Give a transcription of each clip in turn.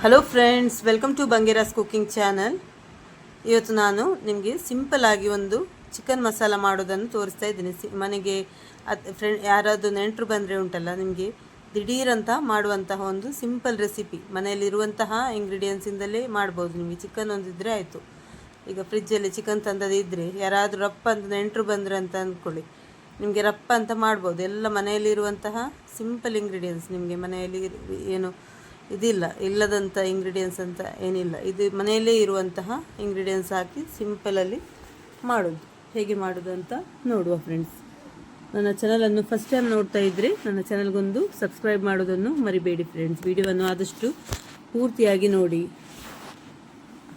Hello friends, welcome to Bangera's cooking channel. ಇವತ್ತು ನಾನು ನಿಮಗೆ ಸಿಂಪಲ್ ಆಗಿ ಒಂದು ಚಿಕನ್ ಮಸಾಲ ಮಾಡೋದನ್ನು ತೋರಿಸ್ತಾ ಇದ್ದೀನಿ. ಮನೆಗೆ ಯಾರಾದರೂ ನೆಂಟರು ಬಂದರೆ ಉಂಟಲ್ಲ, ನಿಮಗೆ ದಿಢೀರಂತ ಮಾಡುವಂತಹ ಒಂದು ಸಿಂಪಲ್ ರೆಸಿಪಿ. ಮನೆಯಲ್ಲಿರುವಂತಹ ಇಂಗ್ರೀಡಿಯೆಂಟ್ಸಿಂದಲೇ ಮಾಡ್ಬೋದು. ನಿಮಗೆ ಚಿಕನ್ ಒಂದಿದ್ರೆ ಆಯಿತು. ಈಗ ಫ್ರಿಜ್ಜಲ್ಲಿ ಚಿಕನ್ ತಂದದಿದ್ದರೆ ಯಾರಾದರೂ ರಪ್ಪ ಅಂತ ನೆಂಟರು ಬಂದರೆ ಅಂತ ಅಂದ್ಕೊಳ್ಳಿ, ನಿಮಗೆ ರಪ್ಪ ಅಂತ ಮಾಡ್ಬೋದು. ಎಲ್ಲ ಮನೆಯಲ್ಲಿರುವಂತಹ ಸಿಂಪಲ್ ಇಂಗ್ರೀಡಿಯೆಂಟ್ಸ್. ನಿಮಗೆ ಮನೆಯಲ್ಲಿ ಏನು ಇಲ್ಲದಂಥ ಇಂಗ್ರೀಡಿಯೆಂಟ್ಸ್ ಅಂತ ಏನಿಲ್ಲ. ಇದು ಮನೆಯಲ್ಲೇ ಇರುವಂತಹ ಇಂಗ್ರೀಡಿಯೆಂಟ್ಸ್ ಹಾಕಿ ಸಿಂಪಲಲ್ಲಿ ಮಾಡೋದು. ಹೇಗೆ ಮಾಡೋದು ಅಂತ ನೋಡುವ ಫ್ರೆಂಡ್ಸ್. ನನ್ನ ಚಾನಲನ್ನು ಫಸ್ಟ್ ಟೈಮ್ ನೋಡ್ತಾ ಇದ್ದರೆ ನನ್ನ ಚಾನಲ್ಗೊಂದು ಸಬ್ಸ್ಕ್ರೈಬ್ ಮಾಡೋದನ್ನು ಮರಿಬೇಡಿ ಫ್ರೆಂಡ್ಸ್. ವಿಡಿಯೋವನ್ನು ಆದಷ್ಟು ಪೂರ್ತಿಯಾಗಿ ನೋಡಿ.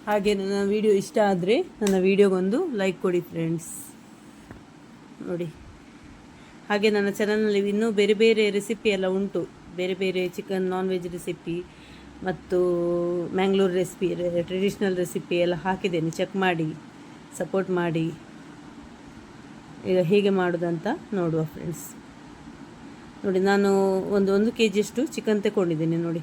ಹಾಗೆ ನನ್ನ ವಿಡಿಯೋ ಇಷ್ಟ ಆದರೆ ನನ್ನ ವಿಡಿಯೋಗೊಂದು ಲೈಕ್ ಕೊಡಿ ಫ್ರೆಂಡ್ಸ್. ನೋಡಿ, ಹಾಗೆ ನನ್ನ ಚಾನಲ್ನಲ್ಲಿ ಇನ್ನೂ ಬೇರೆ ಬೇರೆ ರೆಸಿಪಿ ಎಲ್ಲ ಉಂಟು. ಬೇರೆ ಬೇರೆ ಚಿಕನ್ ನಾನ್ ವೆಜ್ ರೆಸಿಪಿ ಮತ್ತು ಮ್ಯಾಂಗ್ಳೂರ್ ರೆಸಿಪಿ, ಟ್ರೆಡಿಷ್ನಲ್ ರೆಸಿಪಿ ಎಲ್ಲ ಹಾಕಿದ್ದೇನೆ. ಚೆಕ್ ಮಾಡಿ, ಸಪೋರ್ಟ್ ಮಾಡಿ. ಈಗ ಹೇಗೆ ಮಾಡೋದಂತ ನೋಡುವ ಫ್ರೆಂಡ್ಸ್. ನೋಡಿ, ನಾನು ಒಂದು ಕೆ ಜಿಯಷ್ಟು ಚಿಕನ್ ತಗೊಂಡಿದ್ದೀನಿ. ನೋಡಿ,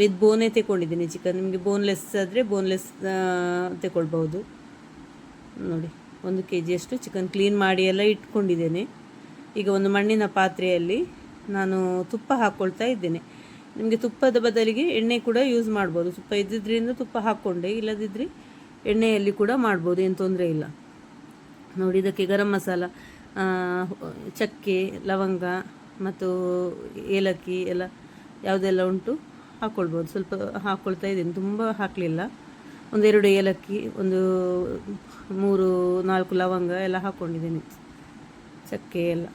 ವಿತ್ ಬೋನೇ ತಗೊಂಡಿದ್ದೀನಿ ಚಿಕನ್. ನಿಮಗೆ ಬೋನ್ಲೆಸ್ ಆದರೆ ಬೋನ್ಲೆಸ್ ತಗೊಳ್ಬೋದು. ನೋಡಿ, 1 ಕೆ ಜಿಯಷ್ಟು ಚಿಕನ್ ಕ್ಲೀನ್ ಮಾಡಿ ಎಲ್ಲ ಇಟ್ಕೊಂಡಿದ್ದೇನೆ. ಈಗ ಒಂದು ಮಣ್ಣಿನ ಪಾತ್ರೆಯಲ್ಲಿ ನಾನು ತುಪ್ಪ ಹಾಕ್ಕೊಳ್ತಾ ಇದ್ದೇನೆ. ನಿಮಗೆ ತುಪ್ಪದ ಬದಲಿಗೆ ಎಣ್ಣೆ ಕೂಡ ಯೂಸ್ ಮಾಡ್ಬೋದು. ತುಪ್ಪ ಇದ್ದಿದ್ದರಿಂದ ತುಪ್ಪ ಹಾಕ್ಕೊಂಡೆ, ಇಲ್ಲದಿದ್ದರೆ ಎಣ್ಣೆಯಲ್ಲಿ ಕೂಡ ಮಾಡ್ಬೋದು, ಏನು ತೊಂದರೆ ಇಲ್ಲ. ನೋಡಿ, ಇದಕ್ಕೆ ಗರಂ ಮಸಾಲ, ಚಕ್ಕೆ, ಲವಂಗ ಮತ್ತು ಏಲಕ್ಕಿ ಎಲ್ಲ ಯಾವುದೆಲ್ಲ ಉಂಟು ಹಾಕ್ಕೊಳ್ಬೋದು. ಸ್ವಲ್ಪ ಹಾಕ್ಕೊಳ್ತಾ ಇದ್ದೀನಿ, ತುಂಬ ಹಾಕಲಿಲ್ಲ. 1-2 ಏಲಕ್ಕಿ, 3-4 ಲವಂಗ ಎಲ್ಲ ಹಾಕ್ಕೊಂಡಿದ್ದೀನಿ, ಚಕ್ಕೆ ಎಲ್ಲ.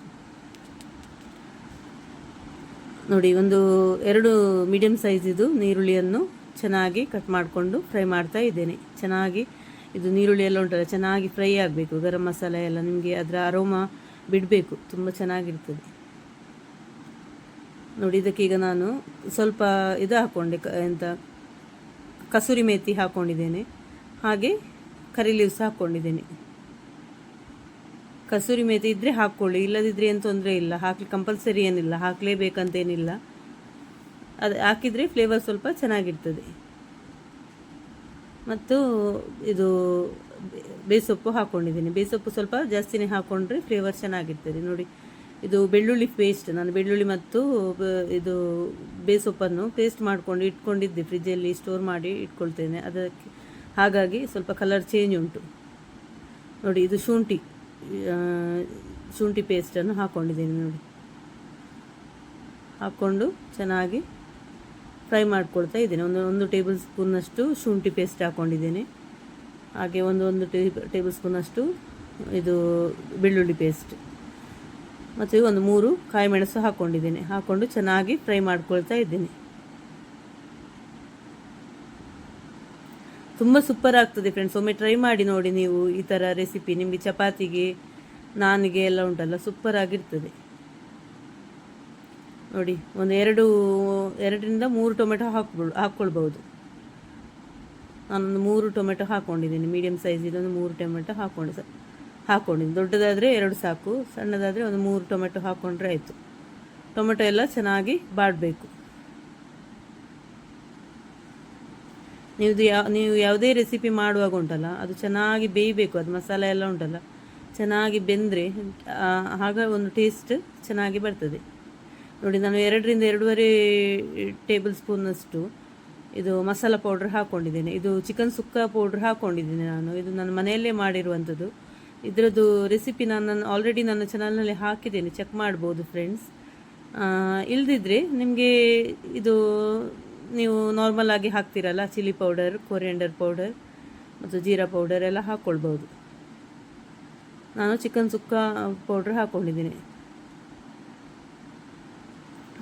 ನೋಡಿ, 2 ಮೀಡಿಯಮ್ ಸೈಜಿದು ನೀರುಳ್ಳಿಯನ್ನು ಚೆನ್ನಾಗಿ ಕಟ್ ಮಾಡಿಕೊಂಡು ಫ್ರೈ ಮಾಡ್ತಾ ಇದ್ದೇನೆ. ಚೆನ್ನಾಗಿ ಇದು ನೀರುಳ್ಳಿ ಎಲ್ಲ ಉಂಟಲ್ಲ, ಚೆನ್ನಾಗಿ ಫ್ರೈ ಆಗಬೇಕು. ಗರಂ ಮಸಾಲೆ ಎಲ್ಲ ನಿಮಗೆ ಅದರ ಅರೋಮಾ ಬಿಡಬೇಕು, ತುಂಬ ಚೆನ್ನಾಗಿರ್ತದೆ. ನೋಡಿ, ಇದಕ್ಕೀಗ ನಾನು ಸ್ವಲ್ಪ ಇದು ಹಾಕ್ಕೊಂಡೆ, ಕಸೂರಿ ಮೇಥಿ ಹಾಕ್ಕೊಂಡಿದ್ದೇನೆ. ಹಾಗೆ ಕರಿ ಲೀವ್ಸ್ ಹಾಕ್ಕೊಂಡಿದ್ದೇನೆ. ಕಸೂರಿ ಮೇಥಿ ಇದ್ದರೆ ಹಾಕ್ಕೊಳ್ಳಿ, ಇಲ್ಲದಿದ್ದರೆ ಏನು ತೊಂದರೆ ಇಲ್ಲ. ಕಂಪಲ್ಸರಿ ಏನಿಲ್ಲ, ಹಾಕಲೇಬೇಕಂತೇನಿಲ್ಲ. ಅದು ಹಾಕಿದರೆ ಫ್ಲೇವರ್ ಸ್ವಲ್ಪ ಚೆನ್ನಾಗಿರ್ತದೆ. ಮತ್ತು ಇದು ಬೇಸೊಪ್ಪು ಹಾಕ್ಕೊಂಡಿದ್ದೀನಿ. ಬೇಸೊಪ್ಪು ಸ್ವಲ್ಪ ಜಾಸ್ತಿನೇ ಹಾಕ್ಕೊಂಡ್ರೆ ಫ್ಲೇವರ್ ಚೆನ್ನಾಗಿರ್ತದೆ. ನೋಡಿ, ಇದು ಬೆಳ್ಳುಳ್ಳಿ ಪೇಸ್ಟ್. ನಾನು ಬೆಳ್ಳುಳ್ಳಿ ಮತ್ತು ಇದು ಬೇಸೊಪ್ಪನ್ನು ಪೇಸ್ಟ್ ಮಾಡ್ಕೊಂಡು ಇಟ್ಕೊಂಡಿದ್ದೆ, ಫ್ರಿಜ್ಜಲ್ಲಿ ಸ್ಟೋರ್ ಮಾಡಿ ಇಟ್ಕೊಳ್ತೇನೆ. ಅದಕ್ಕೆ ಹಾಗಾಗಿ ಸ್ವಲ್ಪ ಕಲರ್ ಚೇಂಜ್ ಉಂಟು. ನೋಡಿ, ಇದು ಶುಂಠಿ ಪೇಸ್ಟನ್ನು ಹಾಕ್ಕೊಂಡಿದ್ದೀನಿ. ನೋಡಿ, ಹಾಕ್ಕೊಂಡು ಚೆನ್ನಾಗಿ ಫ್ರೈ ಮಾಡ್ಕೊಳ್ತಾ ಇದ್ದೇನೆ. ಒಂದು ಟೇಬಲ್ ಸ್ಪೂನ್ನಷ್ಟು ಶುಂಠಿ ಪೇಸ್ಟ್ ಹಾಕ್ಕೊಂಡಿದ್ದೇನೆ. ಹಾಗೆ ಒಂದು ಟೇಬಲ್ ಸ್ಪೂನಷ್ಟು ಇದು ಬೆಳ್ಳುಳ್ಳಿ ಪೇಸ್ಟ್ ಮತ್ತು 3 ಕಾಯಿ ಮೆಣಸು ಹಾಕ್ಕೊಂಡಿದ್ದೇನೆ. ಹಾಕ್ಕೊಂಡು ಚೆನ್ನಾಗಿ ಫ್ರೈ ಮಾಡ್ಕೊಳ್ತಾ ಇದ್ದೇನೆ. ತುಂಬ ಸೂಪರ್ ಆಗ್ತದೆ ಫ್ರೆಂಡ್ಸ್. ಒಮ್ಮೆ ಟ್ರೈ ಮಾಡಿ ನೋಡಿ ನೀವು ಈ ಥರ ರೆಸಿಪಿ. ನಿಮಗೆ ಚಪಾತಿಗೆ, ನಾನಿಗೆ ಎಲ್ಲ ಉಂಟಲ್ಲ, ಸೂಪರ್ ಆಗಿರ್ತದೆ. ನೋಡಿ, 2-3 ಟೊಮೆಟೊ ಹಾಕ್ಕೊಳ್ಬೋದು. ನಾನೊಂದು 3 ಟೊಮೆಟೊ ಹಾಕ್ಕೊಂಡಿದ್ದೀನಿ. ಮೀಡಿಯಮ್ ಸೈಜಿದೊಂದು 3 ಟೊಮೆಟೊ ಹಾಕ್ಕೊಂಡಿದ್ದೀನಿ. ದೊಡ್ಡದಾದರೆ 2 ಸಾಕು, ಸಣ್ಣದಾದರೆ 3 ಟೊಮೆಟೊ ಹಾಕ್ಕೊಂಡ್ರೆ ಆಯಿತು. ಟೊಮೆಟೊ ಎಲ್ಲ ಚೆನ್ನಾಗಿ ಬಾಡಬೇಕು. ನೀವು ಯಾವುದೇ ರೆಸಿಪಿ ಮಾಡುವಾಗ ಉಂಟಲ್ಲ, ಅದು ಚೆನ್ನಾಗಿ ಬೇಯಬೇಕು. ಅದು ಮಸಾಲೆ ಎಲ್ಲ ಉಂಟಲ್ಲ ಚೆನ್ನಾಗಿ ಬೆಂದರೆ ಆಗ ಒಂದು ಟೇಸ್ಟ್ ಚೆನ್ನಾಗಿ ಬರ್ತದೆ. ನೋಡಿ, ನಾನು 2-2.5 ಟೇಬಲ್ ಸ್ಪೂನ್ನಷ್ಟು ಇದು ಮಸಾಲ ಪೌಡ್ರ್ ಹಾಕ್ಕೊಂಡಿದ್ದೇನೆ. ಇದು ಚಿಕನ್ ಸುಕ್ಕ ಪೌಡ್ರ್ ಹಾಕ್ಕೊಂಡಿದ್ದೀನಿ ನಾನು. ಇದು ನನ್ನ ಮನೆಯಲ್ಲೇ ಮಾಡಿರುವಂಥದ್ದು. ಇದರದ್ದು ರೆಸಿಪಿ ನಾನು ಆಲ್ರೆಡಿ ನನ್ನ ಚಾನಲ್ನಲ್ಲಿ ಹಾಕಿದ್ದೇನೆ, ಚೆಕ್ ಮಾಡ್ಬೋದು ಫ್ರೆಂಡ್ಸ್. ಇಲ್ಲದಿದ್ದರೆ ನಿಮಗೆ ಇದು ನೀವು ನಾರ್ಮಲ್ ಆಗಿ ಹಾಕ್ತಿರಲ್ಲ, ಚಿಲ್ಲಿ ಪೌಡರ್, ಕೊರಿಯಂಡರ್ ಪೌಡರ್ ಮತ್ತು ಜೀರಾ ಪೌಡರ್ ಎಲ್ಲ ಹಾಕ್ಕೊಳ್ಬೋದು. ನಾನು ಚಿಕನ್ ಸುಕ್ಕ ಪೌಡ್ರ್ ಹಾಕ್ಕೊಂಡಿದ್ದೀನಿ.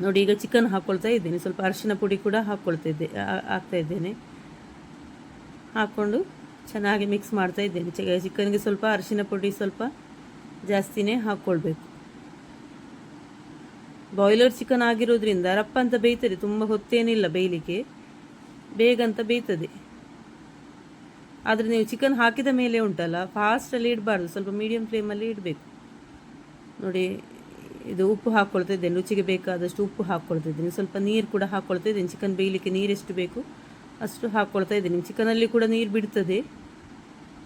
ನೋಡಿ, ಈಗ ಚಿಕನ್ ಹಾಕ್ಕೊಳ್ತಾ ಇದ್ದೀನಿ. ಸ್ವಲ್ಪ ಅರಿಶಿನ ಪುಡಿ ಕೂಡ ಹಾಕ್ತಾ ಇದ್ದೇನೆ. ಹಾಕ್ಕೊಂಡು ಚೆನ್ನಾಗಿ ಮಿಕ್ಸ್ ಮಾಡ್ತಾ ಇದ್ದೇನೆ. ಚಿಕನ್ಗೆ ಸ್ವಲ್ಪ ಅರಿಶಿನ ಪುಡಿ ಸ್ವಲ್ಪ ಜಾಸ್ತಿನೇ ಹಾಕ್ಕೊಳ್ಬೇಕು. ಬಾಯ್ಲರ್ ಚಿಕನ್ ಆಗಿರೋದ್ರಿಂದ ರಪ್ಪ ಅಂತ ಬೇಯ್ತದೆ, ತುಂಬ ಹೊತ್ತೇನಿಲ್ಲ ಬೇಯಲಿಕ್ಕೆ, ಬೇಗಂತ ಬೇಯ್ತದೆ. ಆದರೆ ನೀವು ಚಿಕನ್ ಹಾಕಿದ ಮೇಲೆ ಉಂಟಲ್ಲ, ಫಾಸ್ಟಲ್ಲಿ ಇಡಬಾರ್ದು, ಸ್ವಲ್ಪ ಮೀಡಿಯಮ್ ಫ್ಲೇಮಲ್ಲಿ ಇಡಬೇಕು. ನೋಡಿ, ಇದು ಉಪ್ಪು ಹಾಕ್ಕೊಳ್ತಾ ಇದ್ದೇನೆ, ರುಚಿಗೆ ಬೇಕಾದಷ್ಟು ಉಪ್ಪು ಹಾಕ್ಕೊಳ್ತಾ ಇದ್ದೀನಿ. ಸ್ವಲ್ಪ ನೀರು ಕೂಡ ಹಾಕ್ಕೊಳ್ತಾ ಇದ್ದೀನಿ. ಚಿಕನ್ ಬೇಯಲಿಕ್ಕೆ ನೀರು ಎಷ್ಟು ಬೇಕು ಅಷ್ಟು ಹಾಕ್ಕೊಳ್ತಾ ಇದ್ದೀನಿ. ಚಿಕನಲ್ಲಿ ಕೂಡ ನೀರು ಬಿಡ್ತದೆ.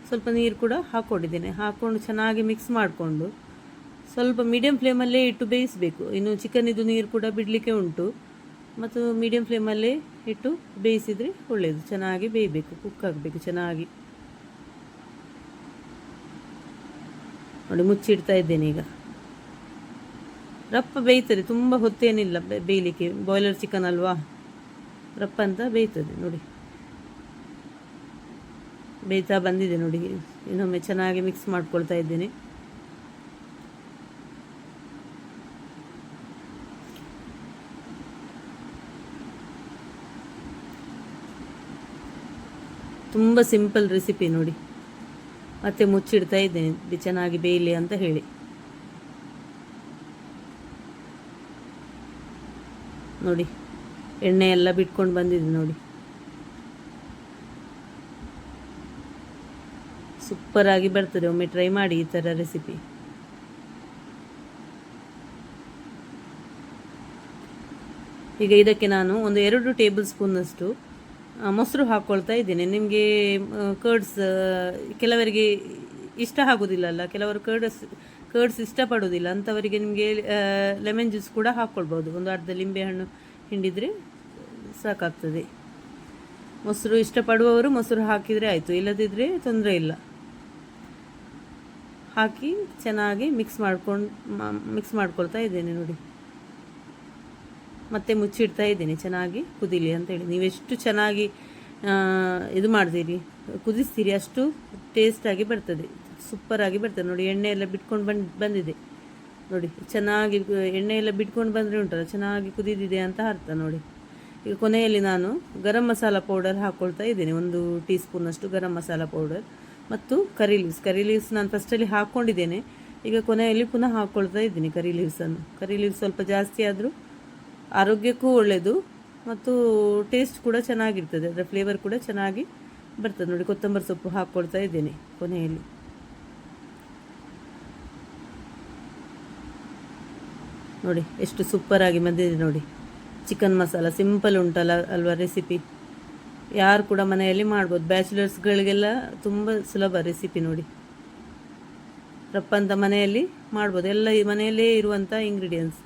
ಸ್ವಲ್ಪ ನೀರು ಕೂಡ ಹಾಕ್ಕೊಂಡಿದ್ದೇನೆ. ಹಾಕ್ಕೊಂಡು ಚೆನ್ನಾಗಿ ಮಿಕ್ಸ್ ಮಾಡಿಕೊಂಡು ಸ್ವಲ್ಪ ಮೀಡಿಯಮ್ ಫ್ಲೇಮಲ್ಲೇ ಇಟ್ಟು ಬೇಯಿಸಬೇಕು. ಇನ್ನು ಚಿಕನಿದು ನೀರು ಕೂಡ ಬಿಡಲಿಕ್ಕೆ ಉಂಟು, ಮತ್ತು ಮೀಡಿಯಮ್ ಫ್ಲೇಮಲ್ಲೇ ಇಟ್ಟು ಬೇಯಿಸಿದರೆ ಒಳ್ಳೆಯದು. ಚೆನ್ನಾಗಿ ಬೇಯಬೇಕು, ಕುಕ್ ಆಗಬೇಕು ಚೆನ್ನಾಗಿ. ನೋಡಿ ಮುಚ್ಚಿಡ್ತಾ ಇದ್ದೇನೆ ಈಗ. ರಪ್ಪ ಬೇಯ್ತದೆ, ತುಂಬ ಹೊತ್ತೇನಿಲ್ಲ ಬೇಯಲಿಕ್ಕೆ. ಬಾಯ್ಲರ್ ಚಿಕನ್ ಅಲ್ವಾ, ರಪ್ಪ ಅಂತ ಬೇಯ್ತದೆ. ನೋಡಿ ಬೇಯ್ತಾ ಬಂದಿದೆ ನೋಡಿ. ಇನ್ನೊಮ್ಮೆ ಚೆನ್ನಾಗಿ ಮಿಕ್ಸ್ ಮಾಡ್ಕೊಳ್ತಾ ಇದ್ದೇನೆ. ತುಂಬ ಸಿಂಪಲ್ ರೆಸಿಪಿ ನೋಡಿ. ಮತ್ತೆ ಮುಚ್ಚಿಡ್ತಾ ಇದ್ದೇನೆ ಚೆನ್ನಾಗಿ ಬೇಯಲಿ ಅಂತ ಹೇಳಿ. ನೋಡಿ ಎಣ್ಣೆ ಎಲ್ಲ ಬಿಟ್ಕೊಂಡು ಬಂದಿದೆ ನೋಡಿ. ಸೂಪರಾಗಿ ಬರ್ತದೆ. ಒಮ್ಮೆ ಟ್ರೈ ಮಾಡಿ ಈ ಥರ ರೆಸಿಪಿ. ಈಗ ಇದಕ್ಕೆ ನಾನು ಒಂದು 2 ಟೇಬಲ್ ಸ್ಪೂನಷ್ಟು ಮೊಸರು ಹಾಕ್ಕೊಳ್ತಾ ಇದ್ದೇನೆ. ನಿಮಗೆ ಕರ್ಡ್ಸ್ ಕೆಲವರಿಗೆ ಇಷ್ಟ ಆಗೋದಿಲ್ಲಲ್ಲ, ಕೆಲವರು ಕರ್ಡ್ಸ್ ಇಷ್ಟಪಡೋದಿಲ್ಲ. ಅಂಥವರಿಗೆ ನಿಮಗೆ ಲೆಮನ್ ಜ್ಯೂಸ್ ಕೂಡ ಹಾಕ್ಕೊಳ್ಬೋದು. ಒಂದು ಅರ್ಧ ಲಿಂಬೆಹಣ್ಣು ಹಿಂಡಿದರೆ ಸಾಕಾಗ್ತದೆ. ಮೊಸರು ಇಷ್ಟಪಡುವವರು ಮೊಸರು ಹಾಕಿದರೆ ಆಯಿತು, ಇಲ್ಲದಿದ್ದರೆ ತೊಂದರೆ ಇಲ್ಲ. ಹಾಕಿ ಚೆನ್ನಾಗಿ ಮಿಕ್ಸ್ ಮಾಡ್ಕೊಳ್ತಾ ಇದ್ದೇನೆ ನೋಡಿ. ಮತ್ತೆ ಮುಚ್ಚಿಡ್ತಾ ಇದ್ದೀನಿ ಚೆನ್ನಾಗಿ ಕುದೀಲಿ ಅಂತೇಳಿ. ನೀವೆಷ್ಟು ಚೆನ್ನಾಗಿ ಇದು ಮಾಡ್ತೀರಿ, ಕುದಿಸ್ತೀರಿ, ಅಷ್ಟು ಟೇಸ್ಟಾಗಿ ಬರ್ತದೆ, ಸೂಪರಾಗಿ ಬರ್ತದೆ. ನೋಡಿ ಎಣ್ಣೆ ಎಲ್ಲ ಬಿಟ್ಕೊಂಡು ಬಂದಿದೆ ನೋಡಿ. ಚೆನ್ನಾಗಿ ಎಣ್ಣೆ ಎಲ್ಲ ಬಿಟ್ಕೊಂಡು ಬಂದರೆ ಉಂಟಲ್ಲ, ಚೆನ್ನಾಗಿ ಕುದಿದಿದೆ ಅಂತ ಅರ್ಥ ನೋಡಿ. ಈಗ ಕೊನೆಯಲ್ಲಿ ನಾನು ಗರಂ ಮಸಾಲ ಪೌಡರ್ ಹಾಕ್ಕೊಳ್ತಾ ಇದ್ದೀನಿ. 1 ಟೀ ಸ್ಪೂನಷ್ಟು ಗರಂ ಮಸಾಲ ಪೌಡರ್ ಮತ್ತು ಕರಿ ಲೀವ್ಸ್ ನಾನು ಫಸ್ಟಲ್ಲಿ ಹಾಕ್ಕೊಂಡಿದ್ದೇನೆ. ಈಗ ಕೊನೆಯಲ್ಲಿ ಪುನಃ ಹಾಕ್ಕೊಳ್ತಾ ಇದ್ದೀನಿ ಕರಿ ಲೀವ್ಸನ್ನು. ಕರಿ ಲೀವ್ಸ್ ಸ್ವಲ್ಪ ಜಾಸ್ತಿ ಆದರೂ ಆರೋಗ್ಯಕ್ಕೂ ಒಳ್ಳೆಯದು ಮತ್ತು ಟೇಸ್ಟ್ ಕೂಡ ಚೆನ್ನಾಗಿರ್ತದೆ, ಅದರ ಫ್ಲೇವರ್ ಕೂಡ ಚೆನ್ನಾಗಿ ಬರ್ತದೆ ನೋಡಿ. ಕೊತ್ತಂಬರಿ ಸೊಪ್ಪು ಹಾಕ್ಕೊಳ್ತಾ ಇದ್ದೇನೆ ಕೊನೆಯಲ್ಲಿ. ನೋಡಿ ಎಷ್ಟು ಸೂಪರಾಗಿ ಬಂದಿದೆ ನೋಡಿ. ಚಿಕನ್ ಮಸಾಲ ಸಿಂಪಲ್ ಉಂಟಲ್ಲ ಅಲ್ವಾ ರೆಸಿಪಿ. ಯಾರು ಕೂಡ ಮನೆಯಲ್ಲಿ ಮಾಡ್ಬೋದು, ಬ್ಯಾಚುಲರ್ಸ್ಗಳಿಗೆಲ್ಲ ತುಂಬ ಸುಲಭ ರೆಸಿಪಿ ನೋಡಿ. ರಪ್ಪ ಅಂತ ಮನೆಯಲ್ಲಿ ಮಾಡ್ಬೋದು, ಎಲ್ಲ ಮನೆಯಲ್ಲೇ ಇರುವಂಥ ಇಂಗ್ರೀಡಿಯೆಂಟ್ಸ್.